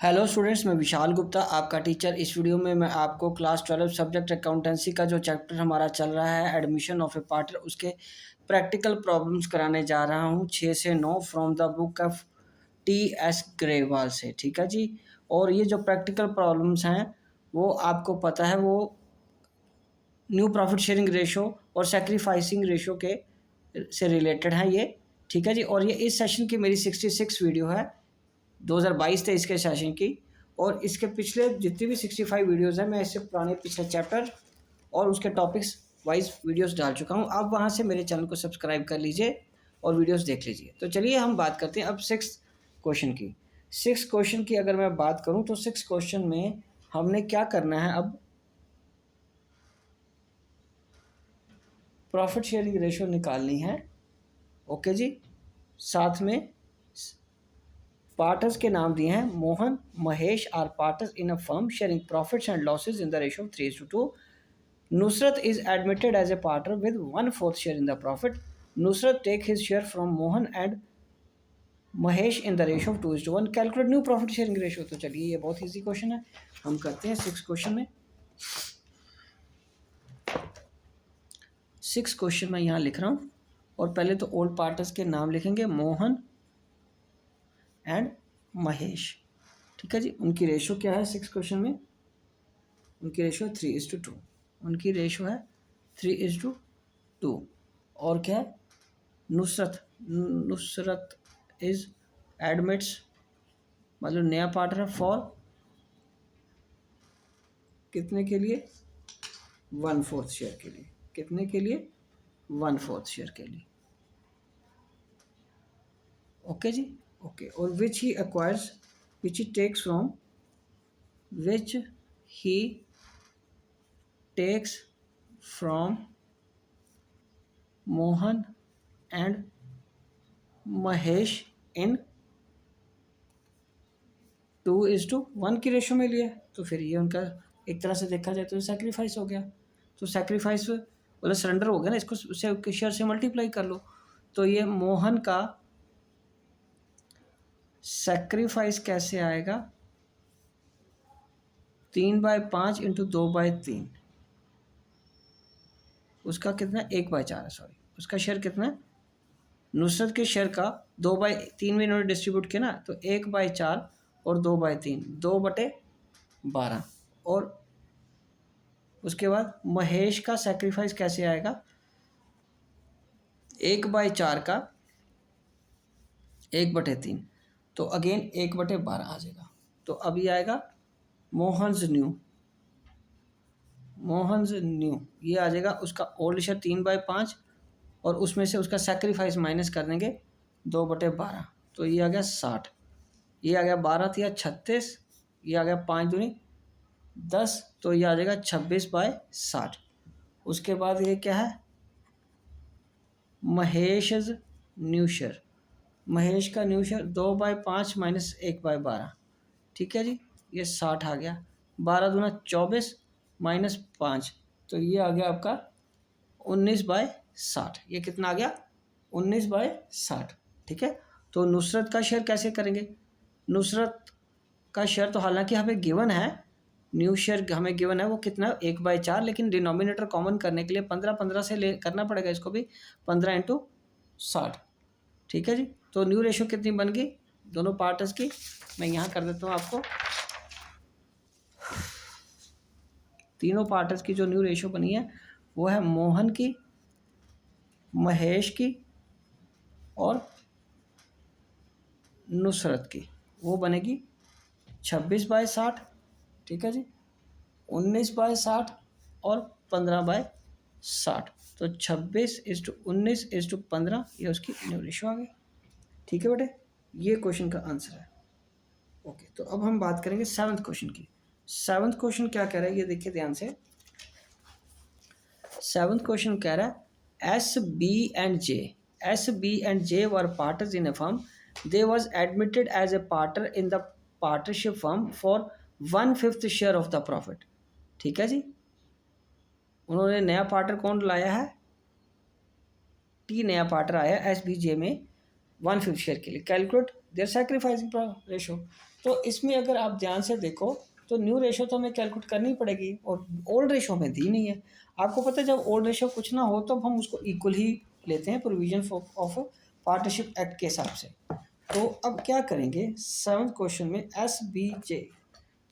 Hello students, मैं विशाल गुप्ता आपका teacher. इस वीडियो में मैं आपको क्लास 12 सब्जेक्ट अकाउंटेंसी का जो चैप्टर हमारा चल रहा है एडमिशन ऑफ ए पार्टनर, उसके प्रैक्टिकल प्रॉब्लम्स कराने जा रहा हूँ 6 से 9 from the book of T.S.. Grewal से। ठीक है जी। और ये जो प्रैक्टिकल प्रॉब्लम्स हैं वो आपको पता है, वो न्यू प्रॉफिट शेयरिंग रेशो और सेक्रीफाइसिंग रेशो के से रिलेटेड हैं ये। ठीक है जी। और ये इस सेशन की मेरी 66 वीडियो है, 2022 थे इसके सेशन की। और इसके पिछले जितनी भी 65 वीडियोज़ हैं, मैं इससे पुराने पिछले चैप्टर और उसके टॉपिक्स वाइज वीडियोस डाल चुका हूं। आप वहां से मेरे चैनल को सब्सक्राइब कर लीजिए और वीडियोस देख लीजिए। तो चलिए हम बात करते हैं अब 6 क्वेश्चन की। 6 क्वेश्चन की अगर मैं बात करूं तो 6 क्वेश्चन में हमने क्या करना है, अब प्रॉफिट शेयरिंग रेशो निकालनी है। ओके जी। साथ में पार्टनर्स के नाम दिए हैं, Mohan Mahesh are partners in a firm sharing profits and losses in the ratio of 3:2। Nusrat is admitted as a partner with 1/4 share in the profit. Nusrat take his share from Mohan and Mahesh in the ratio of 2:1. Calculate new profit sharing ratio। तो चलिए ये बहुत easy question है, हम करते हैं 6 question में। 6 question मैं यहाँ लिख रहा हूँ और पहले तो ओल्ड पार्टनर्स के नाम लिखेंगे, मोहन एंड महेश। ठीक है जी। उनकी रेशो क्या है 6 क्वेश्चन में? उनकी रेशो 3:2। उनकी रेशो है 3:2। और क्या है? नुसरत इज एडमिट्स, मतलब नया पार्टनर फॉर कितने के लिए? 1/4 शेयर के लिए। कितने के लिए? 1/4 शेयर के लिए। ओके जी। ओके। और which he acquires, which he takes from, which he takes from Mohan and Mahesh in 2:1 की रेशो में लिया। तो फिर ये उनका एक तरह से देखा जाए तो सैक्रिफाइस हो गया। तो सैक्रिफाइस मतलब सरेंडर हो गया ना, इसको उससे शेयर से मल्टीप्लाई कर लो। तो ये मोहन का सैक्रिफाइस कैसे आएगा? 3/5 इंटू 2/3। उसका कितना? 1/4 है, सॉरी। उसका शेयर कितना है? नुसरत के शेयर का 2/3 में इन्होंने डिस्ट्रीब्यूट किया ना, तो 1/4 और 2/3, 2/12। और उसके बाद महेश का सैक्रिफाइस कैसे आएगा? 1/4 का 1/3, तो अगेन 1/12 आ जाएगा। तो अभी आएगा मोहन्स न्यू, ये आ जाएगा उसका ओल्ड शेयर 3/5 और उसमें से उसका सैक्रिफाइस माइनस कर देंगे 2/12, तो ये आ गया 60। ये आ गया 12 या 36, ये आ गया 5×2 10, तो ये आ जाएगा 26/60। उसके बाद ये क्या है? महेश न्यू शेयर, महेश का न्यू शेयर 2/5 माइनस 1/12। ठीक है जी। ये 60 आ गया। 12×2 24 माइनस 5, तो ये आ गया आपका 19/60। ये कितना आ गया? 19/60। ठीक है। तो नुसरत का शेयर कैसे करेंगे? नुसरत का शेयर तो हालांकि हमें गिवन है, न्यू शेयर हमें गिवन है, वो कितना? 1/4, लेकिन डिनोमिनेटर कॉमन करने के लिए 15 से ले करना पड़ेगा इसको भी, 15×60। ठीक है जी। तो न्यू रेशो कितनी बन गई दोनों पार्टर्स की? मैं यहाँ कर देता हूँ आपको। तीनों पार्टर्स की जो न्यू रेशो बनी है वो है मोहन की, महेश की और नुसरत की। वो बनेगी 26/60। ठीक है जी। 19/60 और 15/60, तो 26:19:15, ये उसकी न्यू रेशो आ गई। ठीक है बेटे, ये क्वेश्चन का आंसर है। ओके। तो अब हम बात करेंगे 7th क्वेश्चन की। 7th क्वेश्चन क्या कह रहा है ये देखिए ध्यान से। 7th क्वेश्चन कह रहा है S B and J were partners in a firm, they was admitted as a partner in the partnership firm for 1/5 share of the profit. ठीक है जी। उन्होंने नया पार्टनर कौन लाया है? टी नया पार्टनर आया एस बी जे में 1/5 शेयर के लिए। Calculate their sacrificing ratio. तो इसमें अगर आप ध्यान से देखो तो न्यू रेशो तो हमें कैलकुलेट करनी पड़ेगी और ओल्ड रेशो हमें दी नहीं है। आपको पता है जब ओल्ड रेशो कुछ ना हो तो हम उसको इक्वल ही लेते हैं प्रोविजन ऑफ पार्टनरशिप एक्ट के हिसाब से। तो अब क्या करेंगे 7th क्वेश्चन में एस बी जे,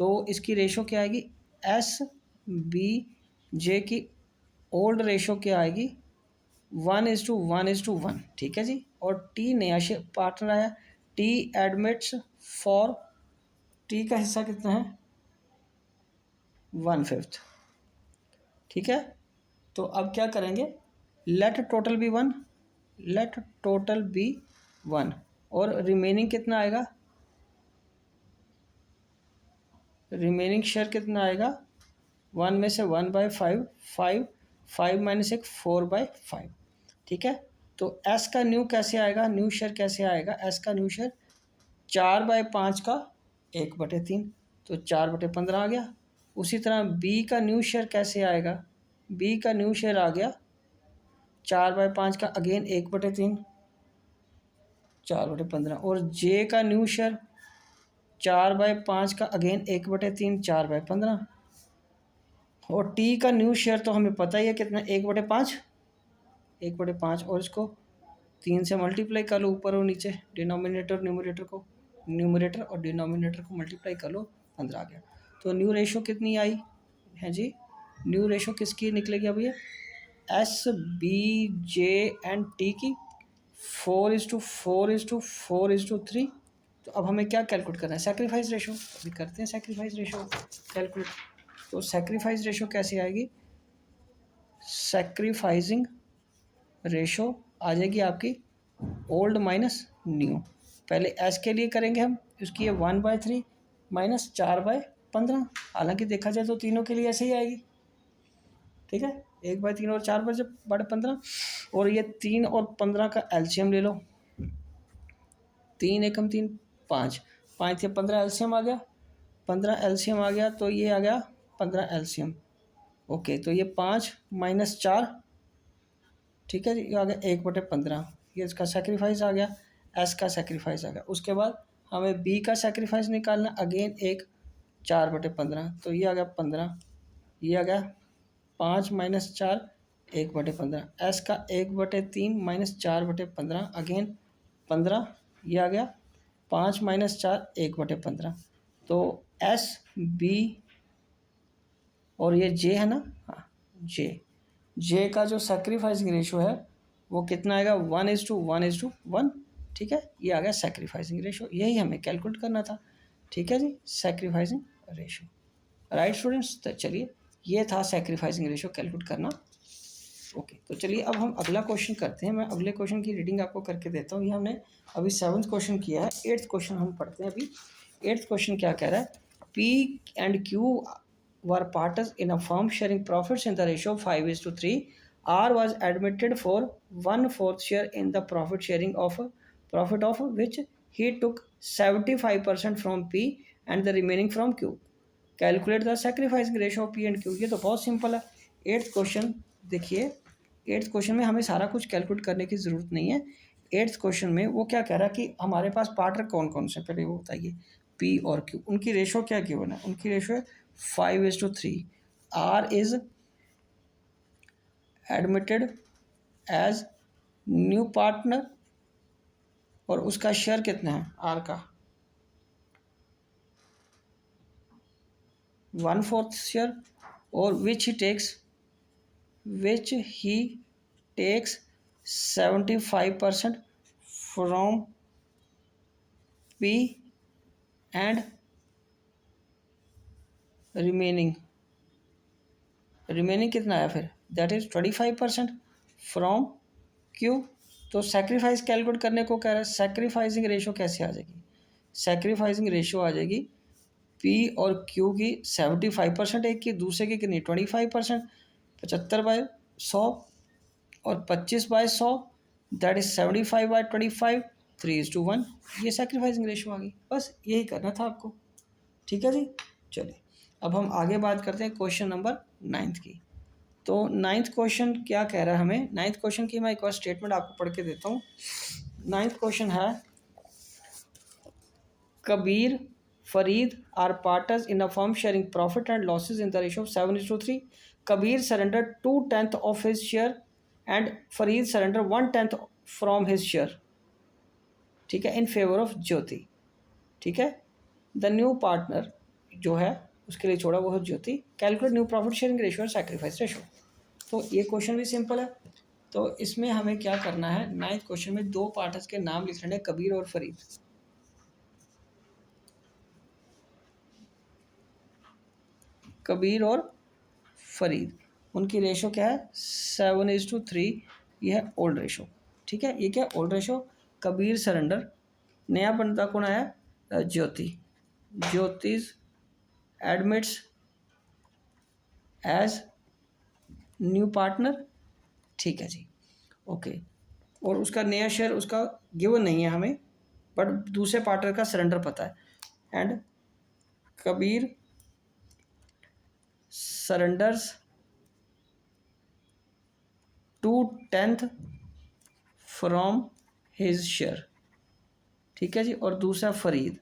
तो इसकी रेशो क्या आएगी, एस बी जे की ओल्ड रेशो क्या आएगी 1:1:1, ठीक है जी। और टी नया पार्टनर आया, टी एडमिट्स फॉर, टी का हिस्सा कितना है 1/5, ठीक है। तो अब क्या करेंगे, let total be 1, let total be 1 और रिमेनिंग कितना आएगा, रिमेनिंग शेयर कितना आएगा 1 में से 1/5, 5 माइनस 1 4/5, ठीक है। तो एस का न्यू कैसे आएगा, न्यू शेयर कैसे आएगा, एस का न्यू शेयर 4/5 का 1/3, तो 4/15 आ गया। उसी तरह बी का न्यू शेयर कैसे आएगा, बी का न्यू शेयर आ गया 4/5 का अगेन 1/3, 4/15। और जे का न्यू शेयर 4/5 का अगेन 1/3, 4/15। और टी का न्यू शेयर तो हमें पता ही है कितना 1/5, 1/5। और इसको 3 से मल्टीप्लाई कर लो ऊपर और नीचे, डिनोमिनेटर न्यूमरेटर को, न्यूमरेटर और डिनोमिनेटर को मल्टीप्लाई कर लो, 15 आ गया। तो न्यू रेशो कितनी आई है जी, न्यू रेशो किसकी निकलेगी अब ये, S B J and T की 4:4:4:3। तो अब हमें क्या कैलकुलेट करना है, सेक्रीफाइस रेशो, अभी करते हैं सेक्रीफाइस रेशो कैलकुलेट। तो सेक्रीफाइस रेशो कैसे आएगी, सेक्रीफाइसिंग रेशो आ जाएगी आपकी ओल्ड माइनस न्यू। पहले एस के लिए करेंगे हम, इसकी ये 1/3 माइनस 4/15। हालांकि देखा जाए तो तीनों के लिए ऐसे ही आएगी, ठीक है, 1/3 और 4/15। और ये 3 और 15 का एलसीएम ले लो, 3 एकम 3 5, 5 से 15 एलसीएम आ गया, 15 एलसीएम आ गया तो ये आ गया 15 एलसीएम। ओके, तो ये 5 माइनस 4, ठीक है जी, ये आ गया 1/15। ये इसका सेक्रीफाइस आ गया, एस का सेक्रीफाइस आ गया। उसके बाद हमें बी का सेक्रीफाइस निकालना, अगेन एक 4/15, तो ये आ गया 15, ये आ गया 5 माइनस 4 1/15। एस का 1/3 माइनस 4/15 अगेन 15, ये आ गया 5 माइनस 4 1/15। तो एस बी और ये जे है ना, हाँ जे का जो सेक्रीफाइसिंग रेशो है वो कितना आएगा 1:1:1, ठीक है। ये आ गया सेक्रीफाइसिंग रेशो, यही हमें कैलकुलेट करना था, ठीक है जी, सेक्रीफाइसिंग रेशो। राइट स्टूडेंट्स, तो चलिए ये था सेक्रीफाइसिंग रेशो कैलकुलेट करना। ओके, तो चलिए अब हम अगला क्वेश्चन करते हैं। मैं अगले क्वेश्चन की रीडिंग आपको करके देता हूँ। ये हमने अभी 7th क्वेश्चन किया है, 8th क्वेश्चन हम पढ़ते हैं अभी। 8th क्वेश्चन क्या कह रहा है, P and Q were partners in a firm sharing profits in the ratio of 5:3. R was admitted for 1/4 share in the profit of which he took 75% from P and the remaining from Q. Calculate the sacrificing ratio of P and Q. ये तो बहुत simple है। 8th question देखिए, 8th question में हमें सारा कुछ calculate करने की ज़रूरत नहीं है। 8th क्वेश्चन में वो क्या कह रहा है कि हमारे पास पार्टनर कौन कौन से, पहले वो बताइए, पी और क्यू, उनकी रेशो क्या गिवन है, उनकी रेशो है 5:3। R is admitted as new partner और उसका शेयर कितना है आर का 1/4 शेयर, और which he takes 75% from P and remaining कितना आया फिर, दैट इज 25% फ्रॉम क्यू। तो सेक्रीफाइस कैलकुलेट करने को कह रहा है, सेक्रीफाइसिंग रेशो कैसे आ जाएगी, सेक्रीफाइसिंग रेशो आ जाएगी पी और क्यू की 75%, एक की, दूसरे की कितनी 25%, 75/100 और 25/100, दैट इज 75/25, 3:1। ये सेक्रीफाइसिंग रेशो आ गई, बस यही करना था आपको, ठीक है जी। चलिए अब हम आगे बात करते हैं क्वेश्चन नंबर 9th की। तो 9th क्वेश्चन क्या कह रहा है हमें, 9th क्वेश्चन की मैं एक बार स्टेटमेंट आपको पढ़ के देता हूँ। 9th क्वेश्चन है, Kabir Fareed are partners in a firm sharing profit and losses in the ratio of 7:3. Kabir surrendered 2/10 of his share and Fareed surrendered 1/10 from his share. ठीक है, इन फेवर ऑफ ज्योति. ठीक है, द न्यू पार्टनर जो है उसके लिए छोड़ा वो है Jyoti. Calculate new profit sharing ratio और सैक्रिफाइस रेशियो. तो ये क्वेश्चन भी सिंपल है. तो इसमें हमें क्या करना है, 9th क्वेश्चन में दो पार्टनर्स के नाम लिख लेने, कबीर और फरीद. कबीर और फरीद, उनकी रेशो क्या है 7:3. ये है ओल्ड रेशो. ठीक है, ये क्या ओल्ड रेशो. कबीर सरेंडर, नया बंदा कौन आया, ज्योति. ज्योतिष एडमिट्स एज न्यू पार्टनर. ठीक है जी, ओके. और उसका नया शेयर उसका गिवन नहीं है हमें, बट दूसरे पार्टनर का सरेंडर पता है. And Kabir surrenders 2/10 from his share. ठीक है जी. और दूसरा Farid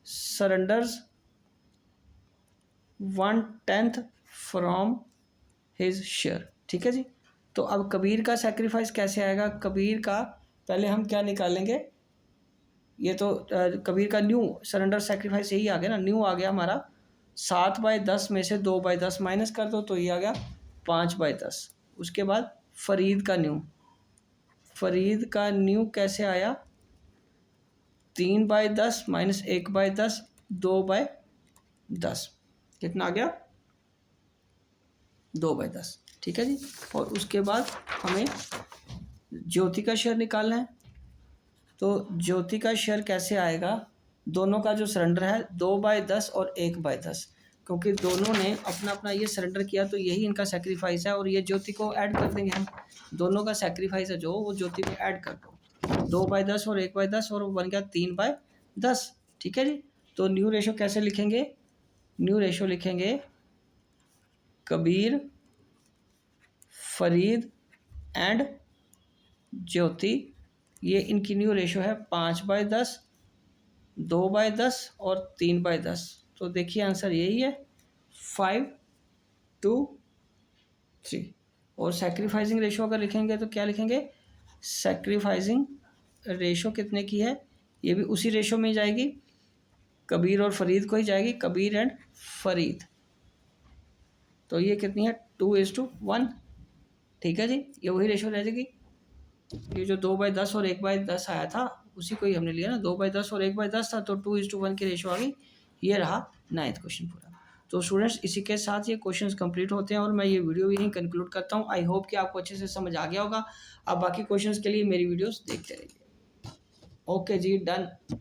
surrenders 1/10 from his share. ठीक है जी. तो अब कबीर का सैक्रिफाइस कैसे आएगा, कबीर का पहले हम क्या निकालेंगे, ये तो कबीर का न्यू सरेंडर सैक्रिफाइस यही आ गया ना, न्यू आ गया हमारा 7/10 में से 2/10 माइनस कर दो तो ये आ गया 5/10. उसके बाद फरीद का न्यू कैसे आया, 3/10 माइनस 1/10 2/10. कितना आ गया 2/10. ठीक है जी. और उसके बाद हमें ज्योति का शेयर निकालना है. तो ज्योति का शेयर कैसे आएगा, दोनों का जो सरेंडर है 2/10 और 1/10, क्योंकि दोनों ने अपना अपना ये सरेंडर किया तो यही इनका सेक्रीफाइस है. और ये ज्योति को ऐड कर देंगे हम, दोनों का सेक्रीफाइस है जो वो ज्योति में ऐड कर दो. 2/10 और 1/10 और बन गया 3/10. ठीक है जी. तो न्यू रेशो कैसे लिखेंगे, न्यू रेशो लिखेंगे कबीर फरीद एंड ज्योति, ये इनकी न्यू रेशो है 5/10, 2/10 और 3/10. तो देखिए आंसर यही है 5:3. और सैक्रिफाइसिंग रेशो अगर लिखेंगे तो क्या लिखेंगे, सैक्रिफाइसिंग रेशो कितने की है, ये भी उसी रेशो में जाएगी, कबीर और फरीद को ही जाएगी, कबीर एंड फरीद. तो ये कितनी है 2:1. ठीक है जी. ये वही रेशो रह जाएगी, ये जो 2/10 और 1/10 आया था उसी को ही हमने लिया ना, 2/10 और 1/10 था तो 2:1 की रेशो आ गई. ये रहा 9th क्वेश्चन पूरा. तो स्टूडेंट्स इसी के साथ ये क्वेश्चंस कंप्लीट होते हैं और मैं ये वीडियो यहीं कंक्लूड करता हूँ. आई होप कि आपको अच्छे से समझ आ गया होगा. अब बाकी क्वेश्चंस के लिए मेरी वीडियोस देखते रहिए. ओके जी, डन.